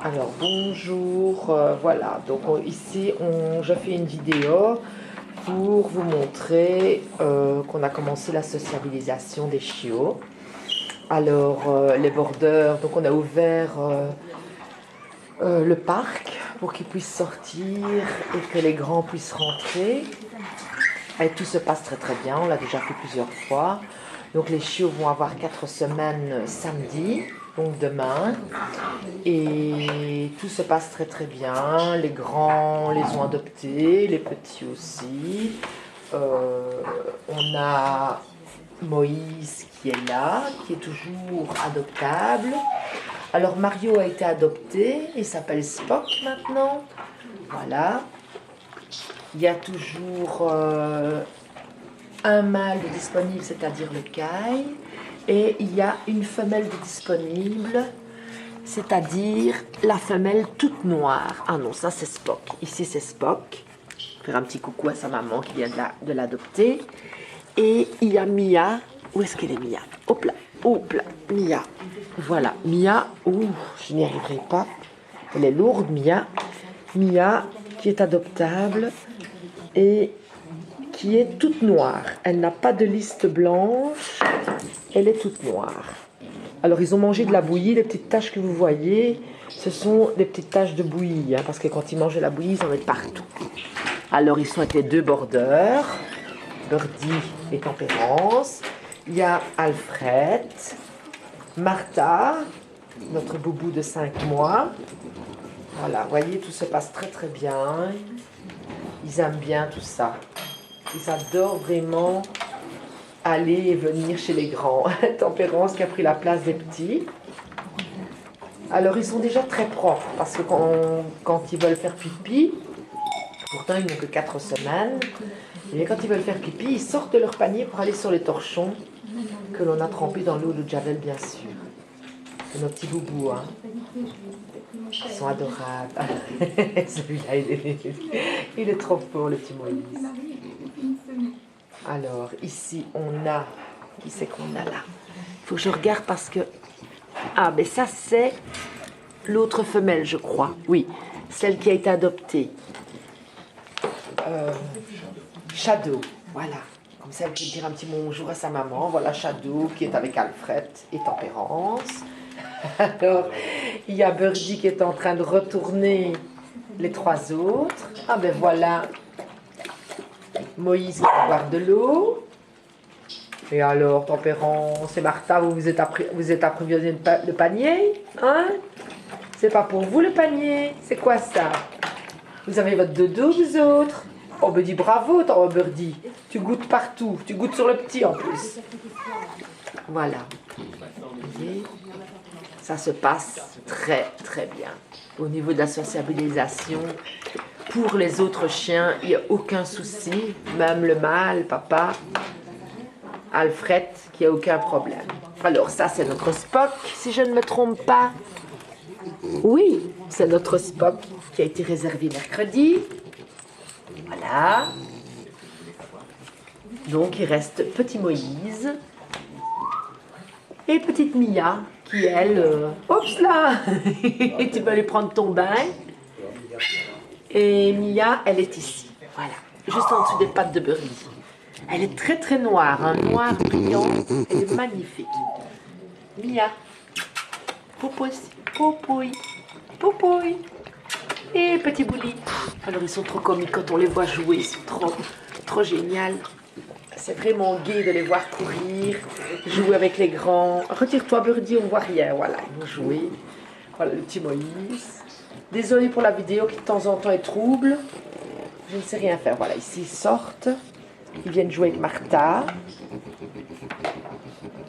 Alors bonjour, voilà, donc ici je fais une vidéo pour vous montrer qu'on a commencé la sociabilisation des chiots. Alors les bordeurs, donc on a ouvert le parc pour qu'ils puissent sortir et que les grands puissent rentrer. Et tout se passe très très bien, on l'a déjà fait plusieurs fois. Donc les chiots vont avoir 4 semaines samedi, donc demain. Et tout se passe très très bien. Les grands les ont adoptés, les petits aussi. On a Moïse qui est là, qui est toujours adoptable. Alors Mario a été adopté, il s'appelle Spock maintenant. Voilà. Il y a toujours un mâle de disponible, c'est-à-dire le Kai, et il y a une femelle de disponible, c'est-à-dire la femelle toute noire. Ah non, ça c'est Spock. Ici c'est Spock. Faire un petit coucou à sa maman qui vient de l'adopter. Et il y a Mia. Où est-ce qu'elle est Mia? Hop là, Mia. Voilà, Mia. Ouh, je n'y arriverai pas. Elle est lourde, Mia. Mia qui est adoptable et qui est toute noire. Elle n'a pas de liste blanche, elle est toute noire. Alors ils ont mangé de la bouillie, les petites taches que vous voyez, ce sont des petites taches de bouillie, parce que quand ils mangent de la bouillie, ils en mettent partout. Alors ils sont avec les deux bordeurs, Birdie et Tempérance. Il y a Alfred, Martha, notre boubou de 5 mois. Voilà, vous voyez, tout se passe très très bien. Ils aiment bien tout ça. Ils adorent vraiment aller et venir chez les grands. Tempérance qui a pris la place des petits. Alors ils sont déjà très propres parce que quand ils veulent faire pipi, pourtant ils n'ont que 4 semaines, et quand ils veulent faire pipi, ils sortent de leur panier pour aller sur les torchons que l'on a trempés dans l'eau de Javel, bien sûr. C'est nos petits boubous, hein. Ils sont adorables. Celui-là, il est trop fort, le petit Moïse. Alors, ici, on a... Qui c'est qu'on a là? Il faut que je regarde parce que... Ah, mais ça, c'est l'autre femelle, je crois. Oui, celle qui a été adoptée. Shadow, voilà. Comme ça, elle peut dire un petit bonjour à sa maman. Voilà Shadow qui est avec Alfred et Tempérance. Alors, il y a Birdie qui est en train de retourner les 3 autres. Ah ben voilà, Moïse qui va boire de l'eau. Et alors, Tempérance et Martha, vous êtes approvisionné le panier, hein? C'est pas pour vous le panier, c'est quoi ça? Vous avez votre dodo, vous autres? Oh, ben dis bravo, Birdie. Tu goûtes partout, tu goûtes sur le petit en plus. Voilà. Vous voyez? Ça se passe très très bien. Au niveau de la sociabilisation, pour les autres chiens, il n'y a aucun souci. Même le mâle, papa, Alfred, qui a aucun problème. Alors ça, c'est notre Spock, si je ne me trompe pas. Oui, c'est notre Spock qui a été réservé mercredi. Voilà. Donc il reste petit Moïse et petite Mia qui elle, oups là, tu vas aller prendre ton bain. Et Mia, elle est ici, voilà, juste en dessous des pattes de Birdie. Elle est très très noire, un noir brillant, elle est magnifique. Mia, popouille, popouille, popouille. Et petit bouli. Alors ils sont trop comiques quand on les voit jouer, ils sont trop génial. C'est vraiment gai de les voir courir, jouer avec les grands. Retire-toi Birdie, on ne voit rien. Voilà, ils vont jouer. Voilà le petit Moïse. Désolée pour la vidéo qui de temps en temps est trouble. Je ne sais rien faire. Voilà, ici ils sortent. Ils viennent jouer avec Martha.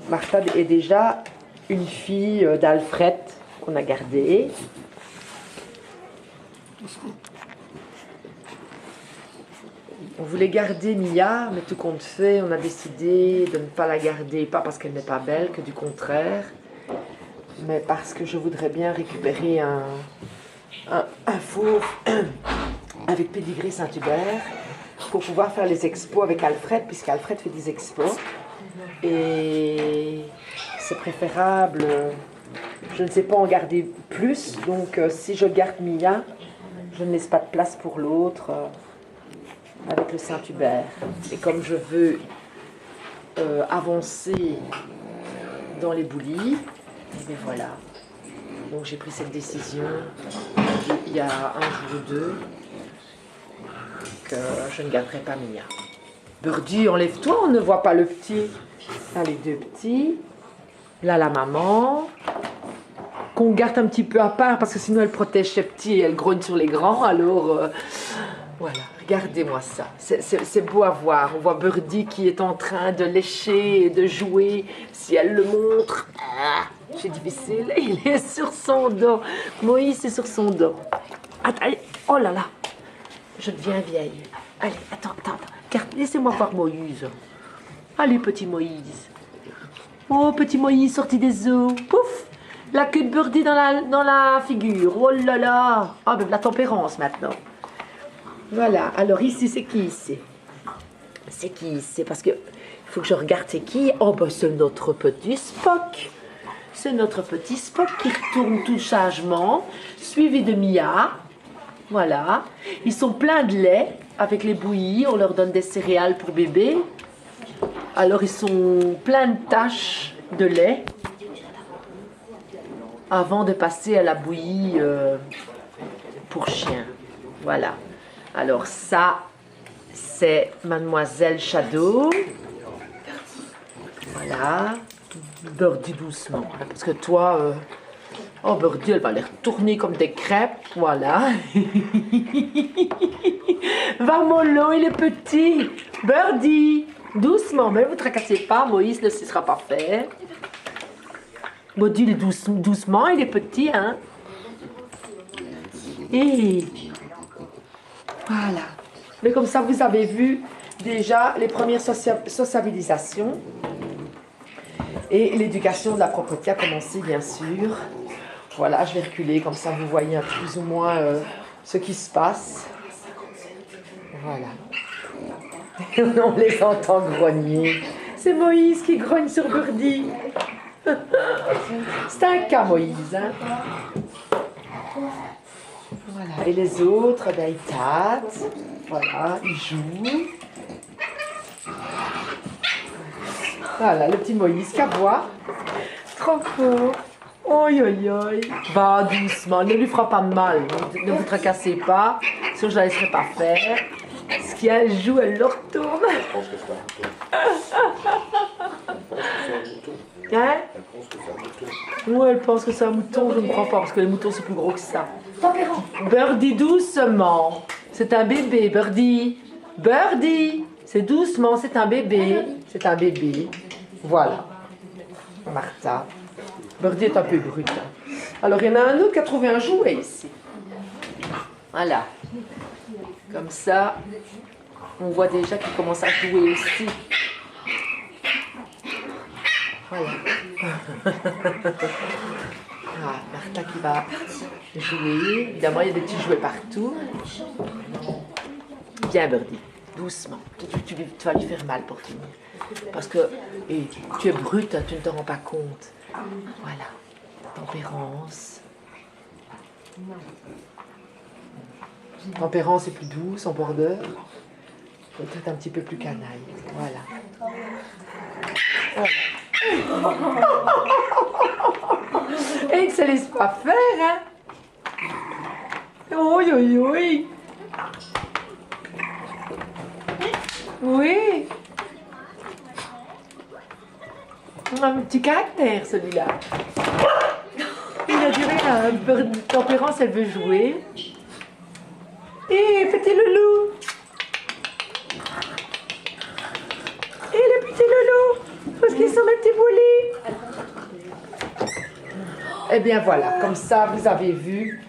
Martha est déjà une fille d'Alfred qu'on a gardée. On voulait garder Mia, mais tout compte fait, on a décidé de ne pas la garder, pas parce qu'elle n'est pas belle, que du contraire, mais parce que je voudrais bien récupérer un fauve avec pédigré Saint-Hubert pour pouvoir faire les expos avec Alfred, puisqu'Alfred fait des expos. Et c'est préférable je ne sais pas en garder plus. Donc si je garde Mia, je ne laisse pas de place pour l'autre avec le Saint-Hubert. Et comme je veux avancer dans les boulis, et bien voilà. Donc j'ai pris cette décision il y a un jour ou deux que je ne garderai pas Mia. Birdie, enlève-toi, on ne voit pas le petit. Là, les deux petits. Là, la maman. Qu'on garde un petit peu à part parce que sinon elle protège ses petits et elle grogne sur les grands. Alors, voilà, regardez-moi ça. C'est beau à voir. On voit Birdie qui est en train de lécher et de jouer. Si elle le montre, c'est difficile. Il est sur son dos. Moïse est sur son dos. Attends, oh là là, je deviens vieille. Allez, attends. Laissez-moi voir Moïse. Allez, petit Moïse. Oh, petit Moïse sorti des eaux. Pouf! La queue de Birdie dans la figure. Oh là là! Ah, ben la tempérance maintenant. Voilà. Alors ici, c'est qui ici? C'est qui ici? Parce que il faut que je regarde c'est qui. Oh, ben c'est notre petit Spock. C'est notre petit Spock qui retourne tout sagement, suivi de Mia. Voilà. Ils sont pleins de lait avec les bouillies. On leur donne des céréales pour bébé. Alors ils sont pleins de taches de lait avant de passer à la bouillie pour chien. Voilà. Alors ça, c'est Mademoiselle Shadow. Voilà. Birdie doucement. Parce que toi, oh Birdie, elle va les retourner comme des crêpes. Voilà. Va mollo, il est petit. Birdie, doucement. Mais ne vous tracassez pas, Moïse ne se sera pas fait. Birdie, il est doucement, il est petit, hein. Et voilà. Mais comme ça, vous avez vu déjà les premières sociabilisations. Et l'éducation de la propreté a commencé, bien sûr. Voilà, je vais reculer, comme ça vous voyez plus ou moins ce qui se passe. Voilà. On les entend grogner. C'est Moïse qui grogne sur Birdie. C'est un cas, Moïse. Hein? Voilà. Et les autres, ben, ils tâtent. Voilà, ils jouent. Voilà, le petit Moïse qui aboie. Trop fort. Oi, oi, oi. Va doucement, ne lui fera pas mal. Ne vous tracassez pas. Sinon, je ne la laisserai pas faire. Ce qu'elle joue, elle le retourne. Je pense que c'est un mouton. Hein? Elle pense que c'est un mouton. Oui, elle pense que c'est un mouton. Je ne crois pas, parce que les moutons, c'est plus gros que ça. Birdie, doucement. C'est un bébé, Birdie. Birdie. C'est doucement, c'est un bébé. C'est un bébé. Voilà. Martha. Birdie est un peu brute. Hein. Alors, il y en a un autre qui a trouvé un jouet ici. Voilà. Comme ça, on voit déjà qu'il commence à jouer aussi. Voilà. Ah, Martha qui va jouer. Évidemment, il y a des petits jouets partout. Viens, Birdie. Doucement. Tu vas lui faire mal pour finir. Parce que tu es brute, tu ne te rends pas compte. Voilà. Tempérance. Tempérance est plus douce, en bordeur. Peut-être un petit peu plus canaille. Voilà. Et il ne se laisse pas faire, hein. Oui, oui, oui. Oui. Un petit caractère, celui-là. Il a duré la tempérance, elle veut jouer. Et petit loulou. Et le petit loulou. Parce qu'ils sont mes petits boulis. Eh bien voilà, comme ça vous avez vu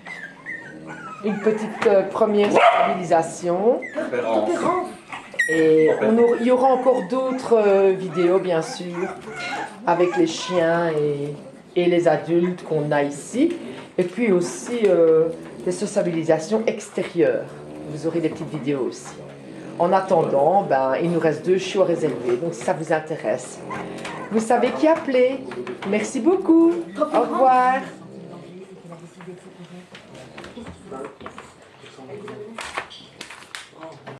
une petite première stabilisation. Et il y aura encore d'autres vidéos bien sûr avec les chiens et les adultes qu'on a ici. Et puis aussi des sociabilisations extérieures. Vous aurez des petites vidéos aussi. En attendant, ben, il nous reste 2 chiots à réserver. Donc si ça vous intéresse, vous savez qui appeler. Merci beaucoup. Au revoir.